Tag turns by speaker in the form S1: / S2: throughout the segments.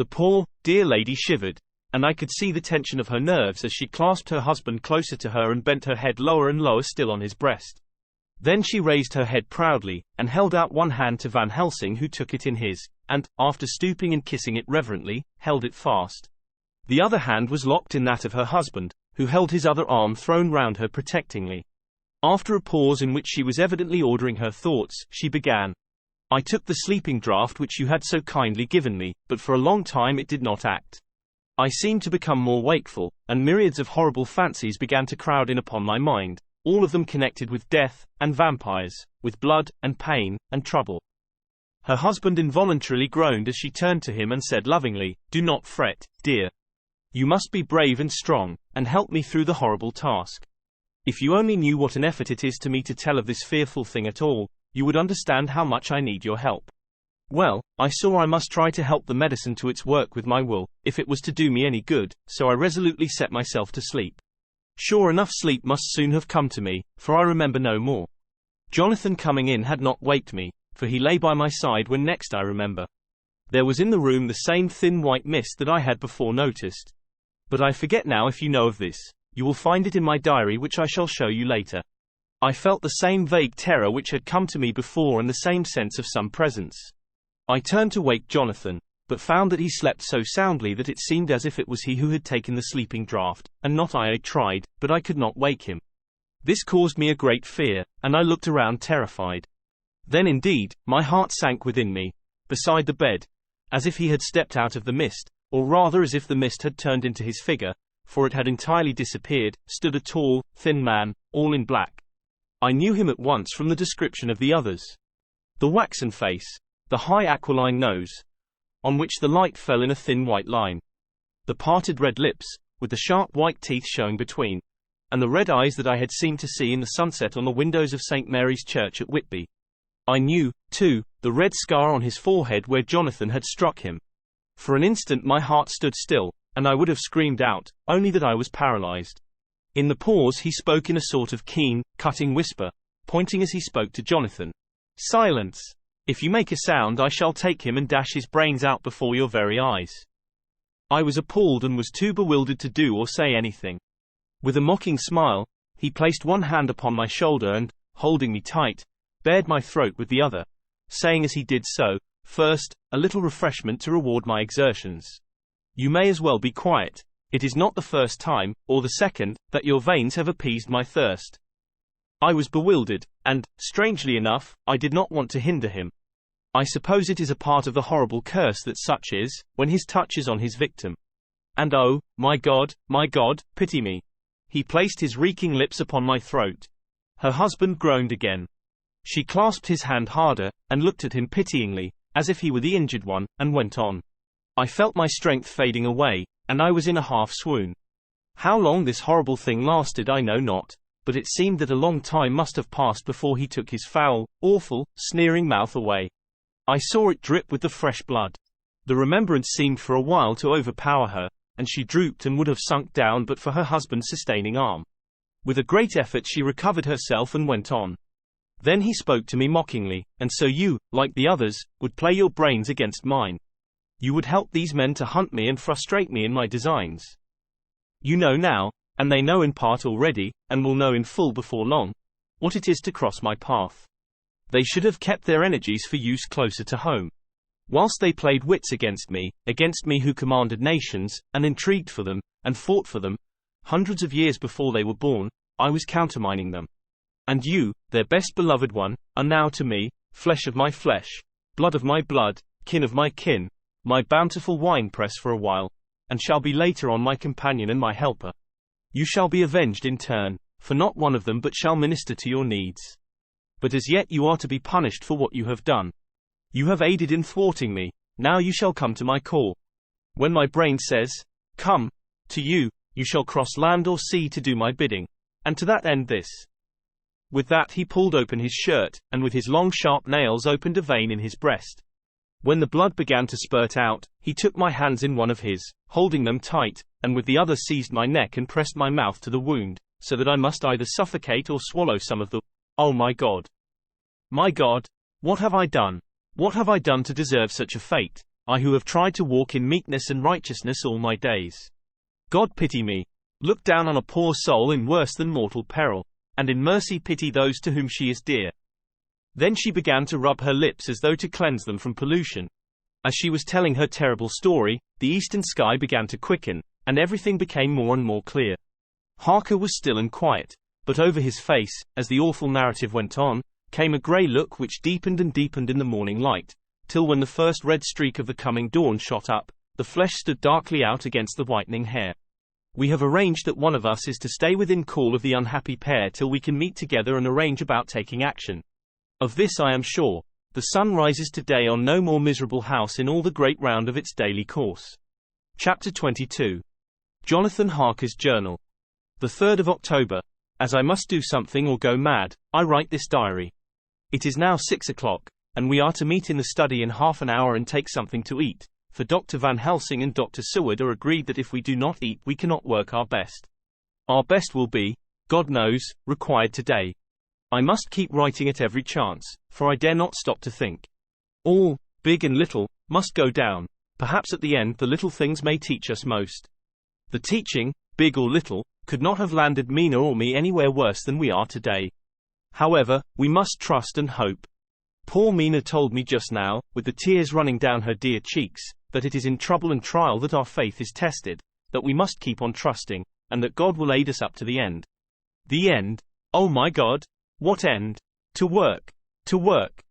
S1: The poor, dear lady shivered, and I could see the tension of her nerves as she clasped her husband closer to her and bent her head lower and lower still on his breast. Then she raised her head proudly, and held out one hand to Van Helsing, who took it in his, and, after stooping and kissing it reverently, held it fast. The other hand was locked in that of her husband, who held his other arm thrown round her protectingly. After a pause in which she was evidently ordering her thoughts, she began. I took the sleeping draught which you had so kindly given me, but for a long time it did not act. I seemed to become more wakeful, and myriads of horrible fancies began to crowd in upon my mind, all of them connected with death, and vampires, with blood, and pain, and trouble. Her husband involuntarily groaned as she turned to him and said lovingly, "Do not fret, dear. You must be brave and strong, and help me through the horrible task. If you only knew what an effort it is to me to tell of this fearful thing at all, you would understand how much I need your help." Well, I saw I must try to help the medicine to its work with my will, if it was to do me any good, so I resolutely set myself to sleep. Sure enough, sleep must soon have come to me, for I remember no more. Jonathan coming in had not waked me, for he lay by my side when next I remember. There was in the room the same thin white mist that I had before noticed. But I forget now if you know of this. You will find it in my diary, which I shall show you later. I felt the same vague terror which had come to me before and the same sense of some presence. I turned to wake Jonathan, but found that he slept so soundly that it seemed as if it was he who had taken the sleeping draught, and not I. I tried, but I could not wake him. This caused me a great fear, and I looked around terrified. Then indeed, my heart sank within me, beside the bed, as if he had stepped out of the mist, or rather as if the mist had turned into his figure, for it had entirely disappeared, stood a tall, thin man, all in black. I knew him at once from the description of the others. The waxen face, the high aquiline nose, on which the light fell in a thin white line, the parted red lips, with the sharp white teeth showing between, and the red eyes that I had seemed to see in the sunset on the windows of St. Mary's Church at Whitby. I knew, too, the red scar on his forehead where Jonathan had struck him. For an instant my heart stood still, and I would have screamed out, only that I was paralyzed. In the pause he spoke in a sort of keen, cutting whisper, pointing as he spoke to Jonathan. "Silence! If you make a sound I shall take him and dash his brains out before your very eyes." I was appalled and was too bewildered to do or say anything. With a mocking smile, he placed one hand upon my shoulder and, holding me tight, bared my throat with the other, saying as he did so, "First, a little refreshment to reward my exertions. You may as well be quiet. It is not the first time, or the second, that your veins have appeased my thirst." I was bewildered, and, strangely enough, I did not want to hinder him. I suppose it is a part of the horrible curse that such is, when his touch is on his victim. And oh, my God, pity me. He placed his reeking lips upon my throat. Her husband groaned again. She clasped his hand harder, and looked at him pityingly, as if he were the injured one, and went on. I felt my strength fading away, and I was in a half swoon. How long this horrible thing lasted I know not, but it seemed that a long time must have passed before he took his foul, awful, sneering mouth away. I saw it drip with the fresh blood. The remembrance seemed for a while to overpower her, and she drooped and would have sunk down but for her husband's sustaining arm. With a great effort she recovered herself and went on. Then he spoke to me mockingly, "And so you, like the others, would play your brains against mine. You would help these men to hunt me and frustrate me in my designs. You know now, and they know in part already, and will know in full before long, what it is to cross my path. They should have kept their energies for use closer to home. Whilst they played wits against me who commanded nations, and intrigued for them, and fought for them, hundreds of years before they were born, I was countermining them. And you, their best beloved one, are now to me, flesh of my flesh, blood of my blood, kin of my kin, my bountiful winepress for a while, and shall be later on my companion and my helper. You shall be avenged in turn, for not one of them but shall minister to your needs. But as yet you are to be punished for what you have done. You have aided in thwarting me, now you shall come to my call. When my brain says, 'Come,' to you, you shall cross land or sea to do my bidding, and to that end this." With that he pulled open his shirt, and with his long sharp nails opened a vein in his breast. When the blood began to spurt out, he took my hands in one of his, holding them tight, and with the other seized my neck and pressed my mouth to the wound, so that I must either suffocate or swallow some of the— Oh my God! My God! What have I done? What have I done to deserve such a fate? I who have tried to walk in meekness and righteousness all my days. God pity me. Look down on a poor soul in worse than mortal peril, and in mercy pity those to whom she is dear." Then she began to rub her lips as though to cleanse them from pollution. As she was telling her terrible story, the eastern sky began to quicken, and everything became more and more clear. Harker was still and quiet, but over his face, as the awful narrative went on, came a grey look which deepened and deepened in the morning light, till when the first red streak of the coming dawn shot up, the flesh stood darkly out against the whitening hair. "We have arranged that one of us is to stay within call of the unhappy pair till we can meet together and arrange about taking action. Of this I am sure. The sun rises today on no more miserable house in all the great round of its daily course." Chapter 22. Jonathan Harker's Journal. The 3rd of October. As I must do something or go mad, I write this diary. It is now 6 o'clock, and we are to meet in the study in half an hour and take something to eat, for Dr. Van Helsing and Dr. Seward are agreed that if we do not eat we cannot work our best. Our best will be, God knows, required today. I must keep writing at every chance, for I dare not stop to think. All, big and little, must go down. Perhaps at the end the little things may teach us most. The teaching, big or little, could not have landed Mina or me anywhere worse than we are today. However, we must trust and hope. Poor Mina told me just now, with the tears running down her dear cheeks, that it is in trouble and trial that our faith is tested, that we must keep on trusting, and that God will aid us up to the end. The end? Oh my God! What end? To work. To work.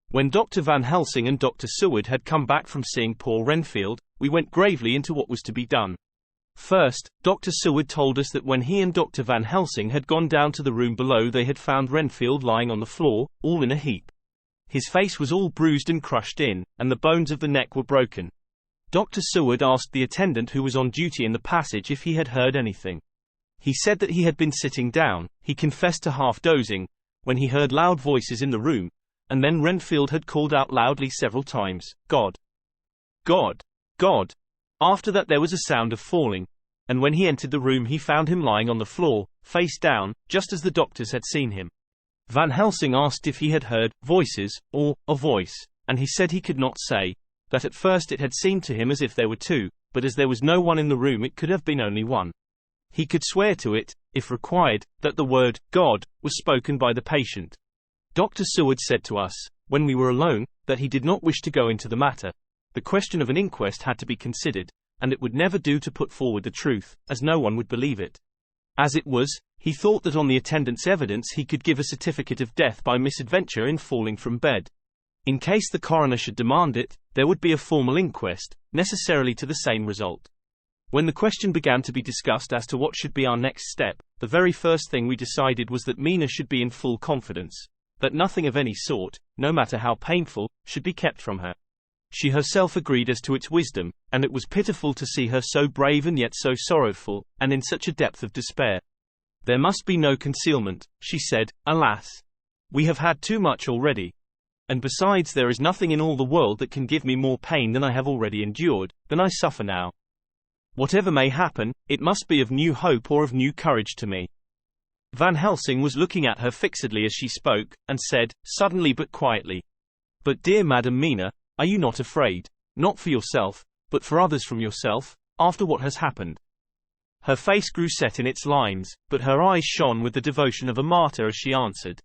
S1: When Dr. Van Helsing and Dr. Seward had come back from seeing poor Renfield, we went gravely into what was to be done. First, Dr. Seward told us that when he and Dr. Van Helsing had gone down to the room below they had found Renfield lying on the floor, all in a heap. His face was all bruised and crushed in, and the bones of the neck were broken. Dr. Seward asked the attendant who was on duty in the passage if he had heard anything. He said that he had been sitting down, he confessed to half dozing, when he heard loud voices in the room, and then Renfield had called out loudly several times, "God! God! God!" After that there was a sound of falling, and when he entered the room he found him lying on the floor, face down, just as the doctors had seen him. Van Helsing asked if he had heard voices, or a voice, and he said he could not say, that at first it had seemed to him as if there were two, but as there was no one in the room it could have been only one. He could swear to it, if required, that the word, God, was spoken by the patient. Dr. Seward said to us, when we were alone, that he did not wish to go into the matter. The question of an inquest had to be considered, and it would never do to put forward the truth, as no one would believe it. As it was, he thought that on the attendant's evidence he could give a certificate of death by misadventure in falling from bed. In case the coroner should demand it, there would be a formal inquest, necessarily to the same result. When the question began to be discussed as to what should be our next step, the very first thing we decided was that Mina should be in full confidence, that nothing of any sort, no matter how painful, should be kept from her. She herself agreed as to its wisdom, and it was pitiful to see her so brave and yet so sorrowful, and in such a depth of despair. There must be no concealment, she said, alas! We have had too much already. And besides there is nothing in all the world that can give me more pain than I have already endured, than I suffer now. Whatever may happen, it must be of new hope or of new courage to me. Van Helsing was looking at her fixedly as she spoke, and said, suddenly but quietly, "But dear Madam Mina, are you not afraid, not for yourself, but for others from yourself, after what has happened?" Her face grew set in its lines, but her eyes shone with the devotion of a martyr as she answered,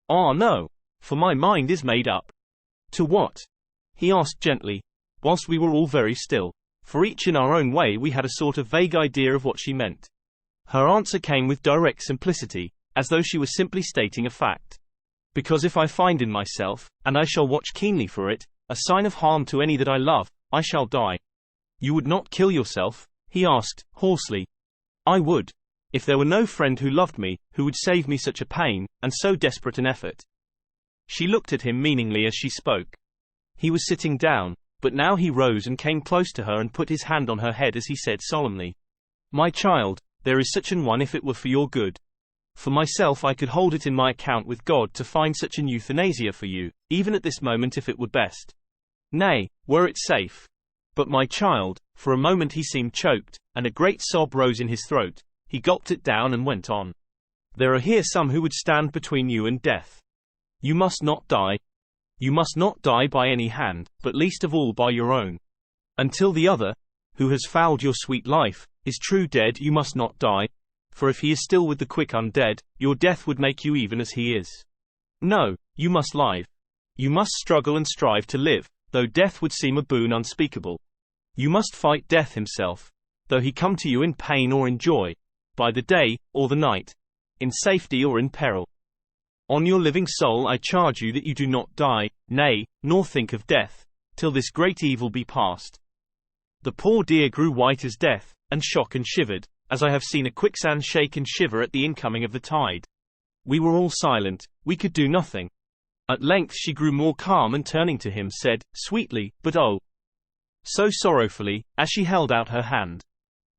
S1: "Ah no, for my mind is made up." "To what?" he asked gently, whilst we were all very still, for each in our own way we had a sort of vague idea of what she meant. Her answer came with direct simplicity, as though she was simply stating a fact. "Because if I find in myself, and I shall watch keenly for it, a sign of harm to any that I love, I shall die." "You would not kill yourself?" he asked, hoarsely. "I would. If there were no friend who loved me, who would save me such a pain, and so desperate an effort." She looked at him meaningly as she spoke. He was sitting down, but now he rose and came close to her and put his hand on her head as he said solemnly, "My child, there is such an one if it were for your good. For myself I could hold it in my account with God to find such an euthanasia for you, even at this moment if it were best. Nay, were it safe. But my child," for a moment he seemed choked, and a great sob rose in his throat. He gulped it down and went on. "There are here some who would stand between you and death. You must not die. You must not die by any hand, but least of all by your own. Until the other, who has fouled your sweet life, is true dead, you must not die, for if he is still with the quick undead, your death would make you even as he is. No, you must live. You must struggle and strive to live, though death would seem a boon unspeakable. You must fight death himself, though he come to you in pain or in joy, by the day, or the night, in safety or in peril. On your living soul I charge you that you do not die, nay, nor think of death, till this great evil be past. The poor dear grew white as death, and shook and shivered, as I have seen a quicksand shake and shiver at the incoming of the tide. We were all silent, we could do nothing. At length she grew more calm and turning to him said, sweetly, but oh, so sorrowfully, as she held out her hand,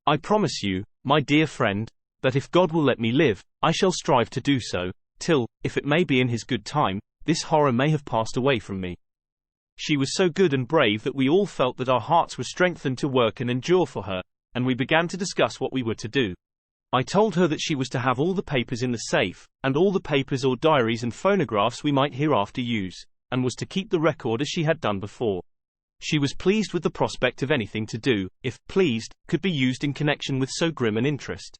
S1: I promise you, my dear friend, that if God will let me live, I shall strive to do so, till, if it may be in his good time, this horror may have passed away from me. She was so good and brave that we all felt that our hearts were strengthened to work and endure for her, and we began to discuss what we were to do. I told her that she was to have all the papers in the safe, and all the papers or diaries and phonographs we might hereafter use, and was to keep the record as she had done before. She was pleased with the prospect of anything to do, if pleased, could be used in connection with so grim an interest.